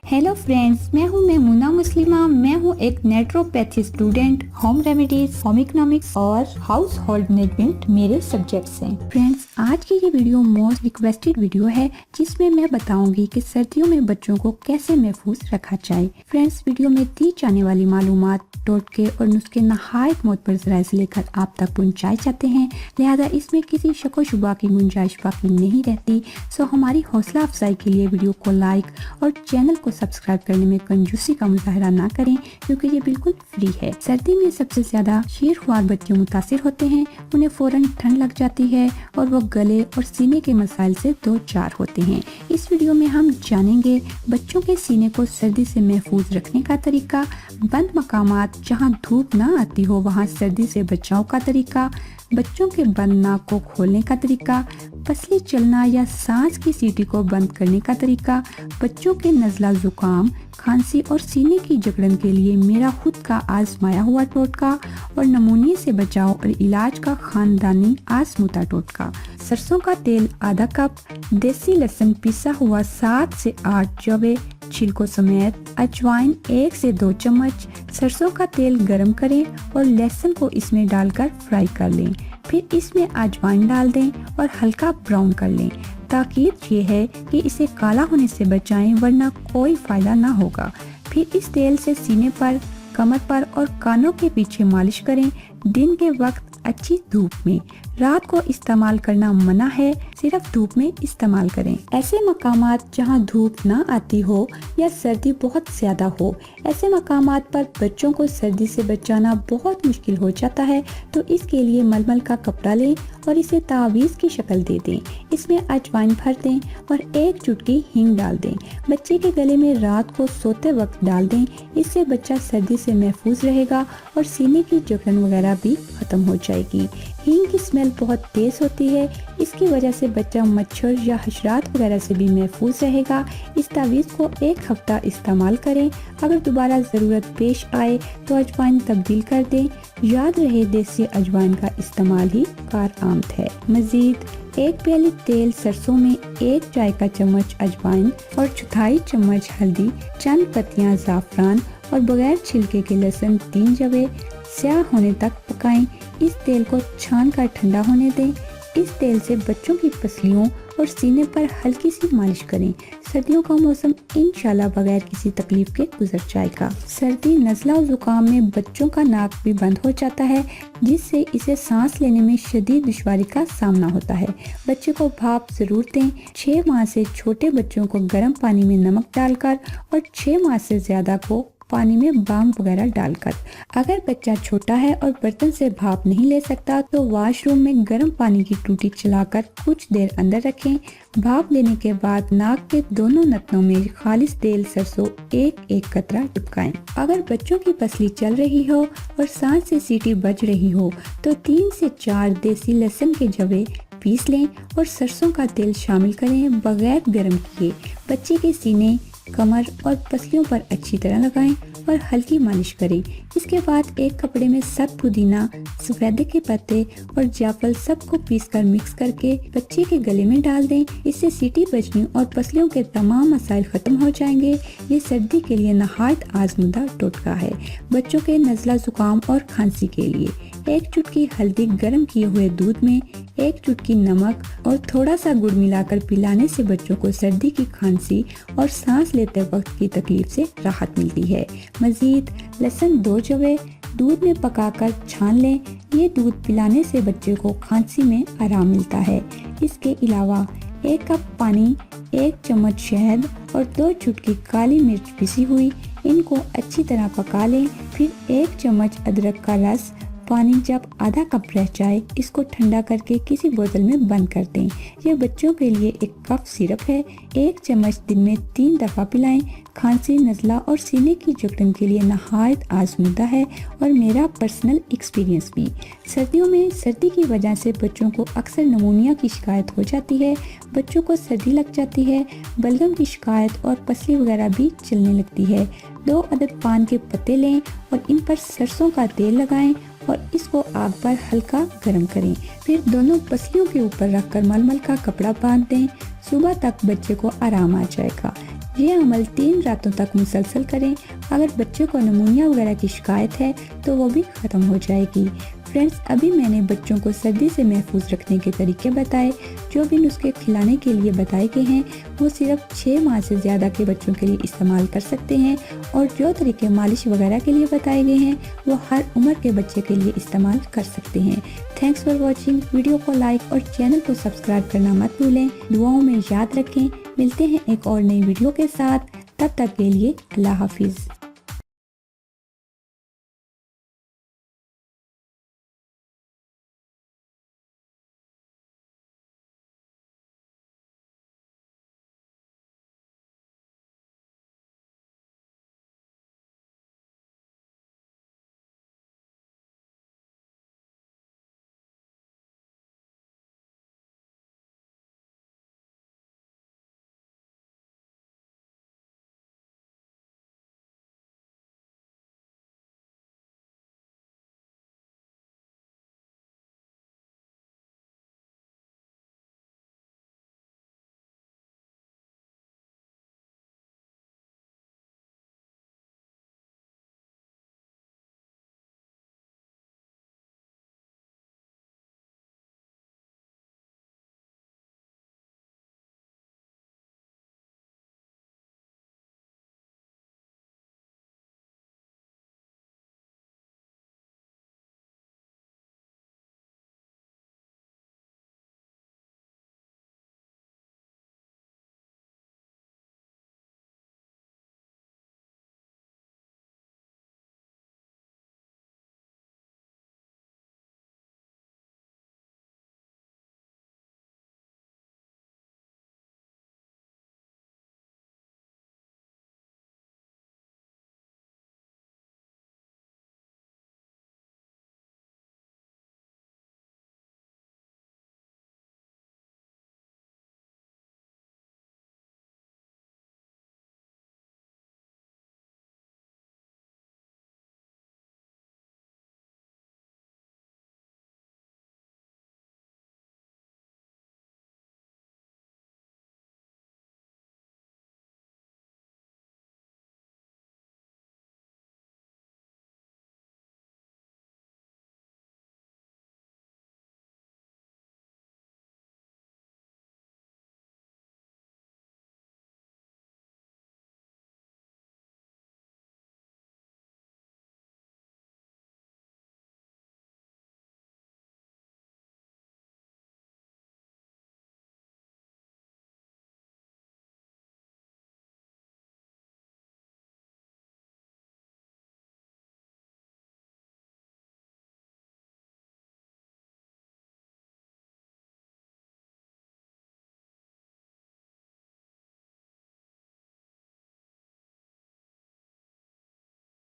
Hello friends, मैं हूं मेमुना मुस्लिमा। मैं हूं एक naturopathy student. Home remedies, home economics और हाउस होल्ड मैनेजमेंट मेरे सब्जेक्ट्स हैं। फ्रेंड्स, आज की ये वीडियो मोस्ट रिक्वेस्टेड वीडियो है जिसमें मैं बताऊंगी कि सर्दियों में बच्चों को कैसे महफूज रखा जाए। फ्रेंड्स, वीडियो में दी जाने वाली मालूमात, टोटके और नुस्खे नहायत मोतबर ज़राए से लेकर आप तक पहुँचाए जाते हैं, लिहाजा इसमें किसी शक व शुबा की गुंजाइश बाकी नहीं रहती। सो हमारी हौसला अफजाई के लिए वीडियो को लाइक और चैनल को सब्सक्राइब करने में कंजूसी का मुजाहरा ना करें, क्योंकि ये बिल्कुल फ्री है। सर्दी में सबसे ज्यादा शीरख्वार बच्चे मुतासिर होते हैं। उन्हें फौरन ठंड लग जाती है और वो गले और सीने के मसाइल से दो चार होते हैं। इस वीडियो में हम जानेंगे बच्चों के सीने को सर्दी से महफूज रखने का तरीका, बंद मकामात जहाँ धूप ना आती हो वहाँ सर्दी से बचाव का तरीका, बच्चों के बंद नाक को खोलने का तरीका, पसली चलना या सांस की सीटी को बंद करने का तरीका, बच्चों के नज़ला, जुकाम, खांसी और सीने की जकड़न के लिए मेरा खुद का आजमाया हुआ टोटका और नमूनिया से बचाव और इलाज का खानदानी आजमूदा टोटका। सरसों का तेल आधा कप, देसी लहसुन पिसा हुआ 7 से 8 जवे छिलकों समेत, अजवाइन 1 से 2 चम्मच। सरसों का तेल गरम करें और लहसुन को इसमें डालकर फ्राई कर लें। फिर इसमें अजवाइन डाल दें और हल्का ब्राउन कर लें। ताकीद ये है कि इसे काला होने से बचाएं, वरना कोई फायदा ना होगा। फिर इस तेल से सीने पर, कमर पर और कानों के पीछे मालिश करें। दिन के वक्त अच्छी धूप में, रात को इस्तेमाल करना मना है, सिर्फ धूप में इस्तेमाल करें। ऐसे मकामात जहां धूप ना आती हो या सर्दी बहुत ज्यादा हो, ऐसे मकामात पर बच्चों को सर्दी से बचाना बहुत मुश्किल हो जाता है। तो इसके लिए मलमल का कपड़ा लें और इसे तावीज़ की शक्ल दे दें। इसमें अजवाइन भर दें और 1 चुटकी हींग डाल दें। बच्चे के गले में रात को सोते वक्त डाल दें। इससे बच्चा सर्दी से महफूज रहेगा और सीने की जकड़न वगैरह भी खत्म हो जाएगी। हींग की स्मेल बहुत तेज होती है, इसकी वजह से बच्चा मच्छर या हशरात वगैरह से भी महफूज रहेगा। इस तावीज़ को 1 हफ्ता इस्तेमाल करें। अगर दोबारा ज़रूरत पेश आए तो अजवाइन तब्दील कर दें। याद रहे, देसी अजवाइन का इस्तेमाल ही कारआमद है। मजीद 1 प्याली तेल सरसों में 1 चाय का चम्मच अजवाइन और 1/4 चम्मच हल्दी, चंद पत्तियां ज़ाफ़रान और बगैर छिलके के लहसुन 3 जवे स्याह होने तक पकाएं। इस तेल को छान कर ठंडा होने दें। इस तेल से बच्चों की पसलियों और सीने पर हल्की सी मालिश करें। सर्दियों का मौसम इंशाल्लाह बगैर किसी तकलीफ के गुजर जाएगा। सर्दी, नज़ला और जुकाम में बच्चों का नाक भी बंद हो जाता है, जिससे इसे सांस लेने में शदीद दुश्वारी का सामना होता है। बच्चे को भाप जरूर दें। 6 माह से छोटे बच्चों को गर्म पानी में नमक डालकर और 6 माह से ज्यादा को पानी में बाम वगैरह डालकर। अगर बच्चा छोटा है और बर्तन से भाप नहीं ले सकता तो वॉशरूम में गर्म पानी की टूटी चलाकर कुछ देर अंदर रखें। भाप लेने के बाद नाक के दोनों नथनों में खालिस तेल सरसों 1-1 कतरा चिपकाएं। अगर बच्चों की पसली चल रही हो और सांस से सीटी बज रही हो तो 3 से 4 देसी लहसुन के जवे पीस लें और सरसों का तेल शामिल करें बगैर गर्म किए। बच्चे के सीने, कमर और पसलियों पर अच्छी तरह लगाएं और हल्की मालिश करें। इसके बाद 1 कपड़े में सब पुदीना, सफेदे के पत्ते और जायफल सबको पीसकर मिक्स करके बच्चे के गले में डाल दें। इससे सीटी बजने और पसलियों के तमाम मसाइल खत्म हो जाएंगे। ये सर्दी के लिए नहायत आजमूदा टोटका है। बच्चों के नज़ला, जुकाम और खांसी के लिए 1 चुटकी हल्दी गर्म किए हुए दूध में 1 चुटकी नमक और थोड़ा सा गुड़ मिलाकर पिलाने से बच्चों को सर्दी की खांसी और सांस लेते वक्त की तकलीफ से राहत मिलती है। मजीद लहसुन 2 जवे दूध में पकाकर छान लें। ये दूध पिलाने से बच्चे को खांसी में आराम मिलता है। इसके अलावा 1 कप पानी, 1 चम्मच शहद और 2 चुटकी काली मिर्च पिसी हुई, इनको अच्छी तरह पका लें। फिर 1 चम्मच अदरक का रस। पानी जब आधा कप रह जाए, इसको ठंडा करके किसी बोतल में बंद कर दें। यह बच्चों के लिए 1 कप सिरप है। 1 चम्मच दिन में 3 दफ़ा पिलाएं। खांसी, नज़ला और सीने की जकड़न के लिए नहायत आजमूदा है और मेरा पर्सनल एक्सपीरियंस भी। सर्दियों में सर्दी की वजह से बच्चों को अक्सर नमूनिया की शिकायत हो जाती है। बच्चों को सर्दी लग जाती है, बलगम की शिकायत और पसली वगैरह भी चलने लगती है। 2 अदद पान के पत्ते लें और इन पर सरसों का तेल लगाएं और इसको आग पर हल्का गर्म करें। फिर दोनों पसलियों के ऊपर रखकर मलमल का कपड़ा बांध दें। सुबह तक बच्चे को आराम आ जाएगा। یہ عمل 3 راتوں تک مسلسل کریں. اگر بچے کو نمونیا وغیرہ کی شکایت ہے تو وہ بھی ختم ہو جائے گی. فرینڈس، ابھی میں نے بچوں کو سردی سے محفوظ رکھنے کے طریقے بتائے. جو بھی نسخے کھلانے کے لیے بتائے گئے ہیں وہ صرف 6 ماہ سے زیادہ کے بچوں کے لیے استعمال کر سکتے ہیں، اور جو طریقے مالش وغیرہ کے لیے بتائے گئے ہیں وہ ہر عمر کے بچے کے لیے استعمال کر سکتے ہیں. Thanks for watching. ویڈیو کو لائک اور چینل کو سبسکرائب کرنا مت بھولیں. دعاؤں میں یاد رکھیں. ملتے ہیں ایک اور نئی ویڈیو کے ساتھ. تب تک کے لیے اللہ حافظ.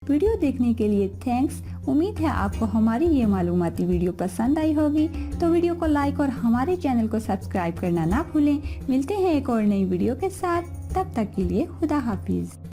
ویڈیو دیکھنے کے لیے تھینکس. امید ہے آپ کو ہماری یہ معلوماتی ویڈیو پسند آئی ہوگی. تو ویڈیو کو لائک اور ہمارے چینل کو سبسکرائب کرنا نہ بھولیں. ملتے ہیں ایک اور نئی ویڈیو کے ساتھ. تب تک کے لیے خدا حافظ.